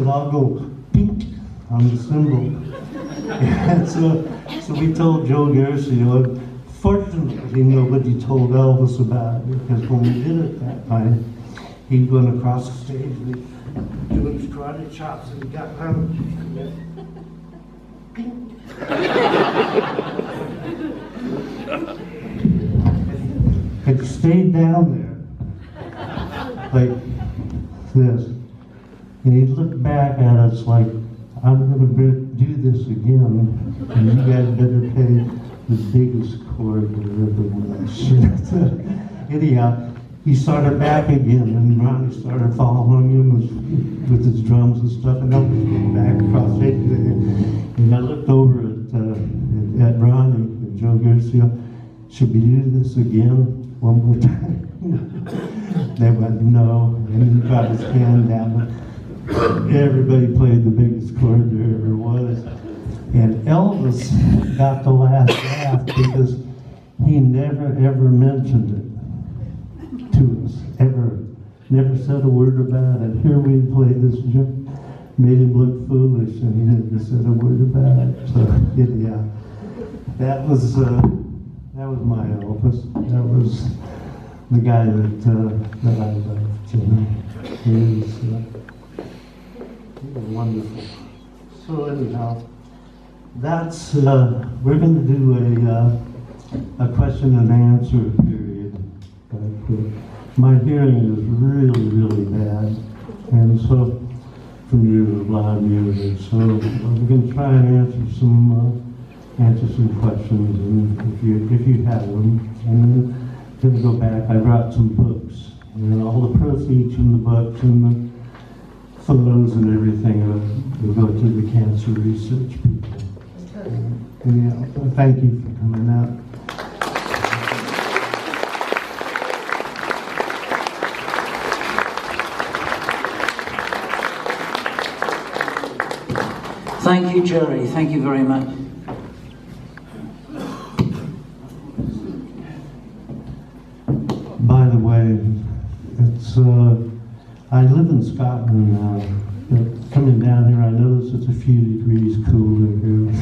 said, I'll go pink on the cymbal. And so we told Joe Garcia. Fortunately, nobody told Elvis about it, because when we did it that time, he went across the stage and doing his karate chops, and he got down and went, pink. And he stayed down there, like this. And he looked back at us like, I'm going to do this again, and you guys better pay the biggest chord there ever was. Anyhow, he started back again, and Ronnie started following him with his drums and stuff, and Elvis came back across stage. And I looked over at Ronnie and Joe Garcia. Should we do this again one more time? They went, no, and he got his hand down. Everybody played the biggest chord there ever was. And Elvis got the last laugh because he never ever mentioned it to us, ever. Never said a word about it. Here we played this joke, made him look foolish, and he never said a word about it. So, yeah, that was my Elvis. That was the guy that I loved. He was wonderful. So anyhow, that's we're going to do a question and answer period. My hearing is really, really bad, and so from your loud music. So we're going to try and answer some questions, and if you have them, and then going to go back. I brought some books, and all the proceeds from the books and the photos and everything will go to the cancer research people. Yeah, thank you for coming out. Thank you, Jerry. Thank you very much. By the way, it's I live in Scotland now. But coming down here, I notice it's a few degrees cooler here.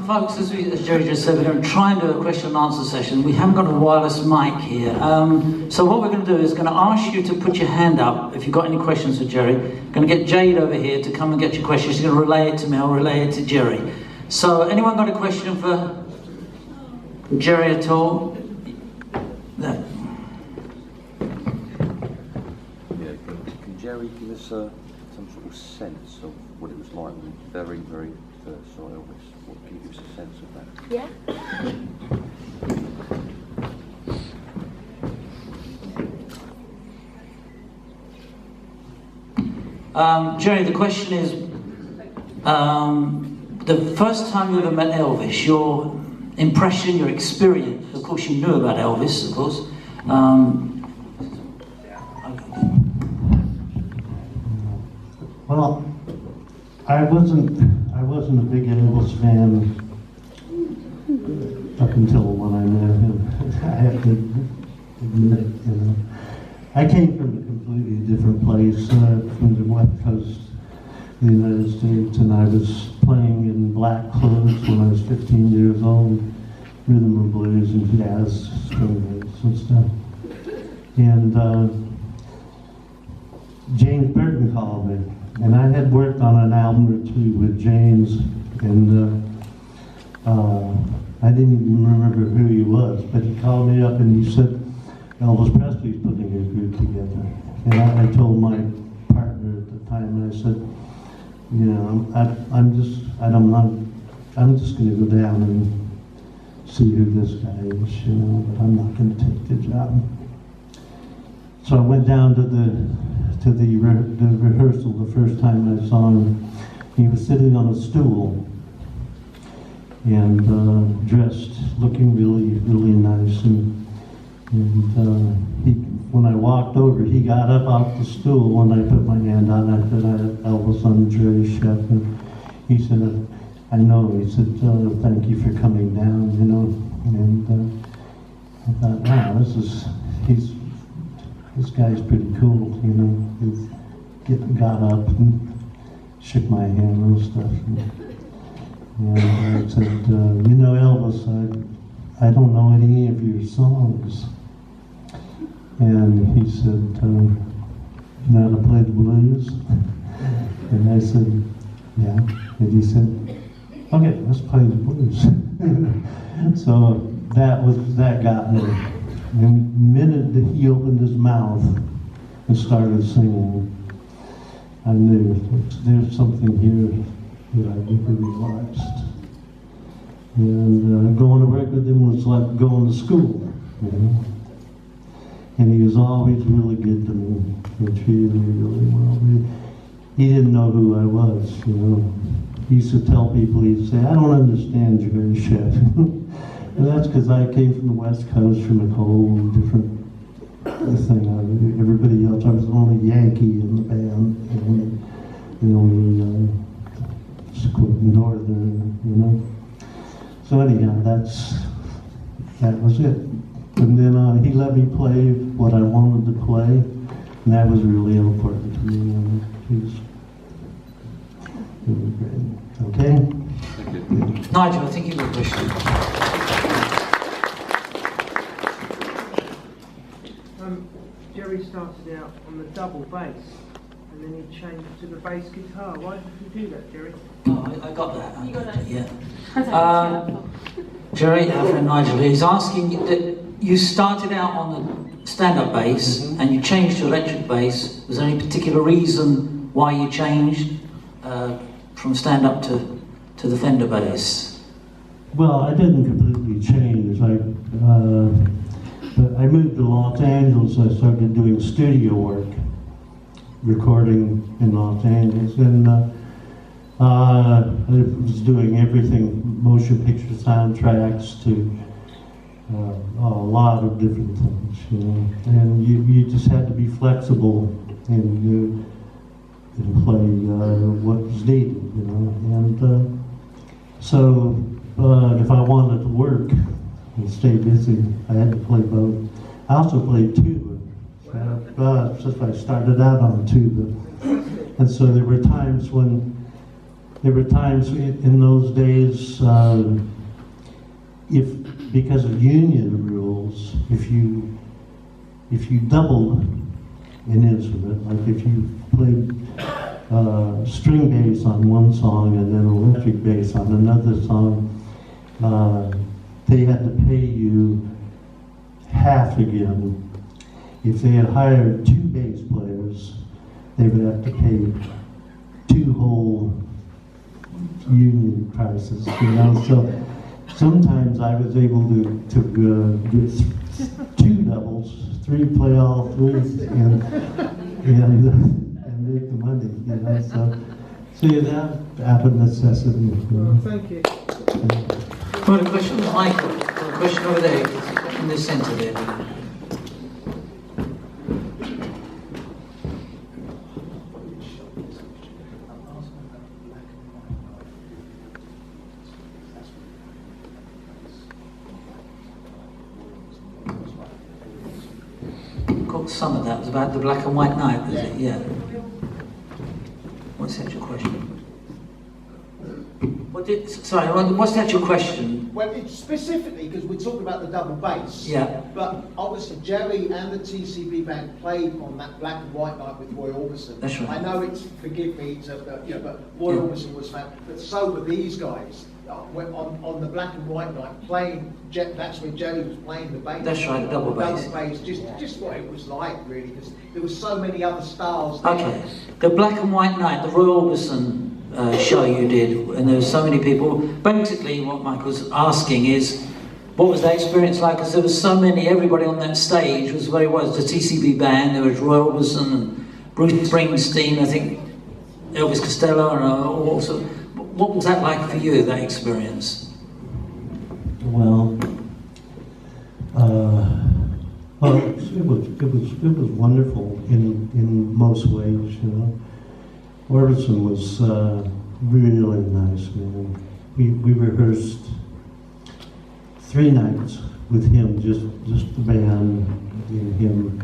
Folks, as Jerry just said, we're going to try and do a question and answer session. We haven't got a wireless mic here. So what we're going to do is going to ask you to put your hand up if you've got any questions for Jerry. Going to get Jade over here to come and get your questions. She's going to relay it to me, I'll relay it to Jerry. So anyone got a question for Jerry at all? No. Yeah, can Jerry give us some sort of sense of what it was like when we very, very first saw Elvis? Can you give us a sense of that? Yeah. Jerry, the question is, the first time you ever met Elvis, your impression, your experience, of course you knew about Elvis, of course. Well, I wasn't a big Elvis fan up until when I met him. I have to admit it, you know. I came from a completely different place, from the West Coast of the United States, and I was playing in black clothes when I was 15 years old, rhythm and blues and jazz, string bass and stuff. And James Burton called me, and I had worked on an album or two with James, and I didn't even remember who he was, but he called me up and he said, Elvis Presley's putting a group together. And I told my partner at the time, and I said, you know, I'm just going to go down and see who this guy is, you know, but I'm not going to take the job. So I went down to the rehearsal the first time I saw him. He was sitting on a stool and dressed, looking really, really nice. And when I walked over, he got up off the stool when I put my hand on. I said, Elvis, I'm Jerry Sheff. And he said, I know. He said, thank you for coming down, you know. And I thought, wow, he's this guy's pretty cool, you know. Got up and shook my hand and stuff. And I said, you know, Elvis, I don't know any of your songs. And he said, you know how to play the blues? And I said, yeah. And he said, okay, let's play the blues. So that got me. And the minute that he opened his mouth and started singing, I knew there's something here that I never realized. And going to work with him was like going to school, you know. And he was always really good to me. He treated me really well. He didn't know who I was, you know. He used to tell people, he'd say, I don't understand you, very chef. And that's because I came from the West Coast, from a whole different thing. Everybody else, I was the only Yankee in the band, the only Northern, you know. So anyhow, that was it. And then he let me play what I wanted to play, and that was really important to me. He was really great. Okay? Nigel, I think you have a question. Jerry started out on the double bass, and then he changed to the bass guitar. Why did you do that, Jerry? Oh, I got that. You got that? Yeah. Jerry, our friend Nigel, he's asking that you started out on the stand-up bass and you changed to electric bass. Was there any particular reason why you changed from stand-up to the Fender bass? Well, I didn't completely change. But I moved to Los Angeles. I started doing studio work, recording in Los Angeles, and I was doing everything, motion picture soundtracks to a lot of different things, you know. And you just had to be flexible and play what was needed, you know. And so if I wanted to work and stay busy, I had to play both. I also played tuba. Since I started out on tuba. And so there were times in those days, because of union rules, if you doubled an instrument, like if you played string bass on one song and then electric bass on another song, they had to pay you half again. If they had hired 2 bass players, they would have to pay 2 whole union prices, you know. So sometimes I was able to get 2 doubles, 3 play all 3, and make the money, you know. So yeah, that out of necessity. You know. Thank you. Got a question, Michael. Got a question over there in the centre there. Got some of that. It was about the black and white night, was it? Yeah. What's the actual question? What's the actual question? Well, it's specifically because we're talking about the double bass. Yeah. But obviously Jerry and the TCB band played on that black and white night with Roy Orbison. That's right. I know it's, forgive me, but Roy Orbison was fan. But so were these guys. On the black and white night playing, that's when Jerry was playing the bass. That's right, double bass. Double bass, just what it was like really, because there was so many other styles there. Okay. The black and white night, the Roy Orbison show you did, and there were so many people. Basically, what Michael's asking is, what was that experience like? Because there was so many, everybody on that stage was where it was, the TCB band, there was Roy Orbison and Bruce Springsteen, I think Elvis Costello, and also. What was that like for you, that experience? Well, it was wonderful in most ways, you know. Orbison was really nice, man. We rehearsed 3 nights with him, just the band and him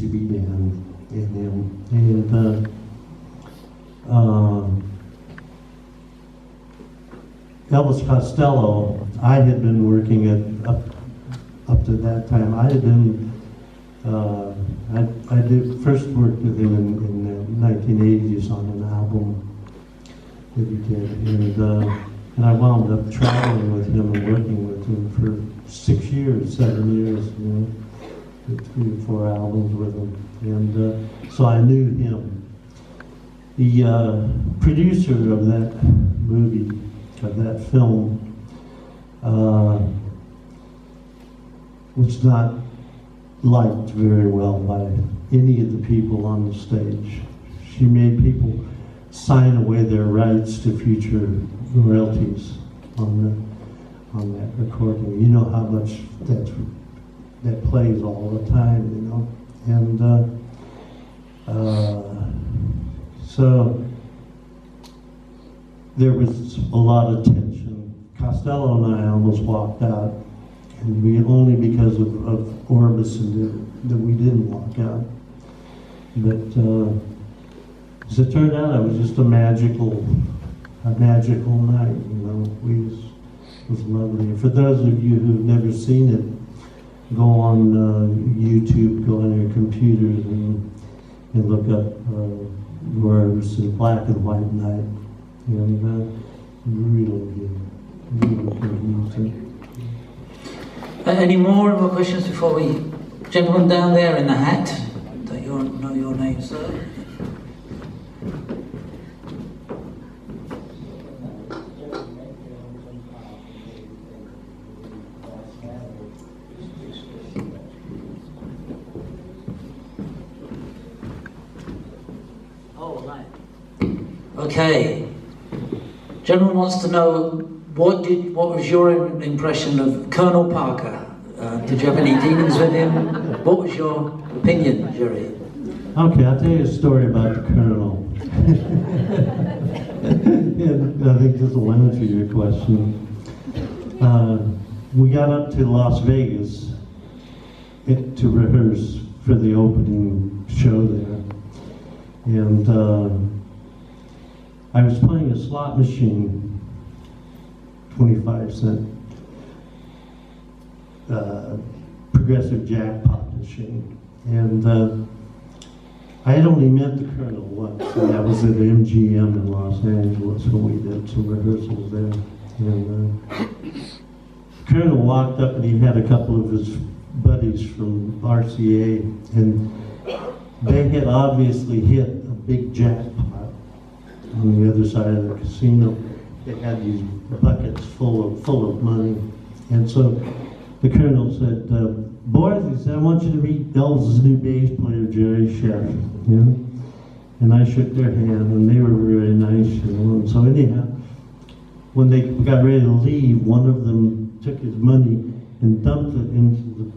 to be done in him. And Elvis Costello, I had been working up to that time. I had been, I did first worked with him in the 1980s on an album that he did, and I wound up traveling with him and working with him for 7 years, you know, with 3 or 4 albums with him, and so I knew him. The producer of that movie, of that film, was not liked very well by any of the people on the stage. She made people sign away their rights to future royalties on that recording. You know how much that plays all the time, you know, and so there was a lot of tension. Costello and I almost walked out, and we only because of Orbison that we didn't walk out. But as it turned out, it was just a magical night. You know, it was lovely. And for those of you who've never seen it, go on YouTube, go on your computers, and look up Orbison Black and White Night. And really good music. Any more questions before we... Gentleman down there in the hat, don't you know your name, sir? Oh, right. Okay. Gentleman wants to know what was your impression of Colonel Parker? Did you have any dealings with him? What was your opinion, Jerry? Okay, I'll tell you a story about the Colonel. And I think this will answer your question. We got up to Las Vegas to rehearse for the opening show there. And I was playing a slot machine, 25-cent progressive jackpot machine. And I had only met the Colonel once, and that was at MGM in Los Angeles when we did some rehearsals there. And the Colonel walked up and he had a couple of his buddies from RCA, and they had obviously hit a big jackpot on the other side of the casino. They had these buckets full of money. And so the Colonel said, boys, he said, I want you to meet Elvis's new bass player, Jerry Sheff. You know? And I shook their hand, and they were very nice, you know. And so anyhow, when they got ready to leave, one of them took his money and dumped it into the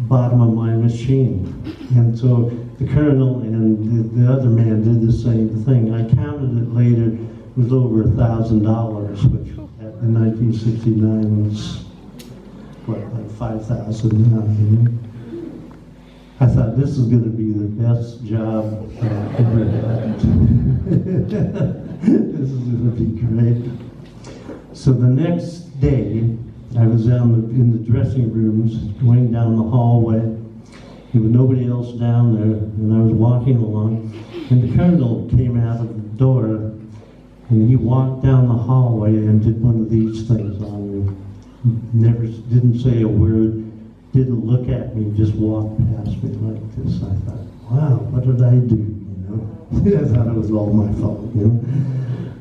bottom of my machine. And so the Colonel and the other man did the same thing. I counted it later, it was over $1,000, which in 1969 was, what, like 5,000 now, you know? I thought, this is going to be the best job I've ever had. This is going to be great. So the next day, I was in the dressing rooms, going down the hallway. There was nobody else down there, and I was walking along, and the Colonel came out of the door, and he walked down the hallway and did one of these things on me. Never, didn't say a word, didn't look at me, just walked past me like this. I thought, wow, what did I do, you know? I thought it was all my fault, you know?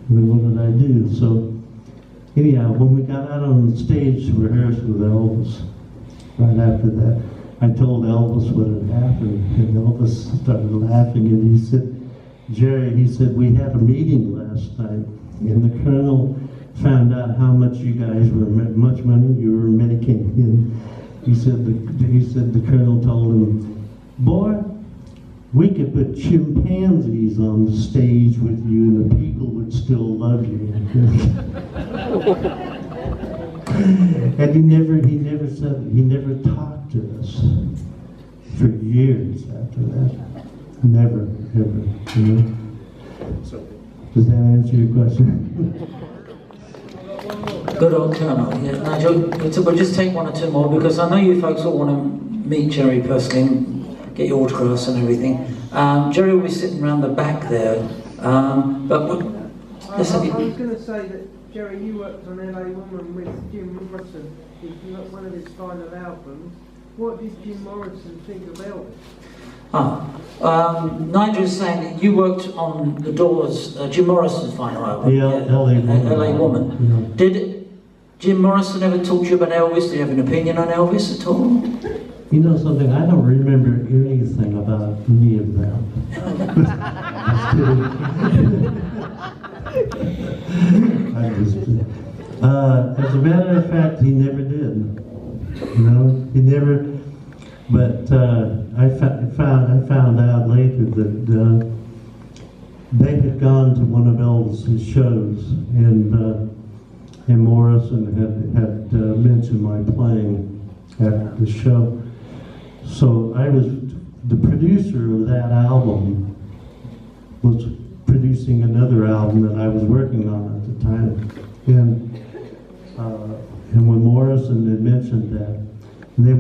But what did I do? So, anyhow, when we got out on the stage to rehearse with Elvis, right after that, I told Elvis what had happened, and Elvis started laughing, and he said, Jerry, he said, we had a meeting last night, and the Colonel found out how much you guys were, much money you were making, and he said the Colonel told him, boy, we could put chimpanzees on the stage with you and the people would still love you. And he never said it. He never talked to us. for years after that. Never, ever, you know? So, Does that answer your question? Good old Colonel. Yeah, Nigel, we'll just take one or two more because I know you folks all want to meet Jerry personally and get your autographs and everything. Jerry will be sitting around the back there. But I was listen, going to say that, Jerry, you worked on LA Woman with Jim Morrison. It's one of his final albums. What did Jim Morrison think of Elvis? Nigel is saying that you worked on the Doors, Jim Morrison's final album. Yeah, LA Woman. LA Woman. Yeah. Did Jim Morrison ever talk to you about Elvis? Do you have an opinion on Elvis at all? You know something? I don't remember anything about any of that. I'm just kidding. As a matter of fact, he never did. You know, he never. But I found out later that they had gone to one of Elvis's shows, and Morrison had mentioned my playing at the show. So I was the producer of that album. Was producing another album that I was working on at the time, and when Morrison had mentioned that, they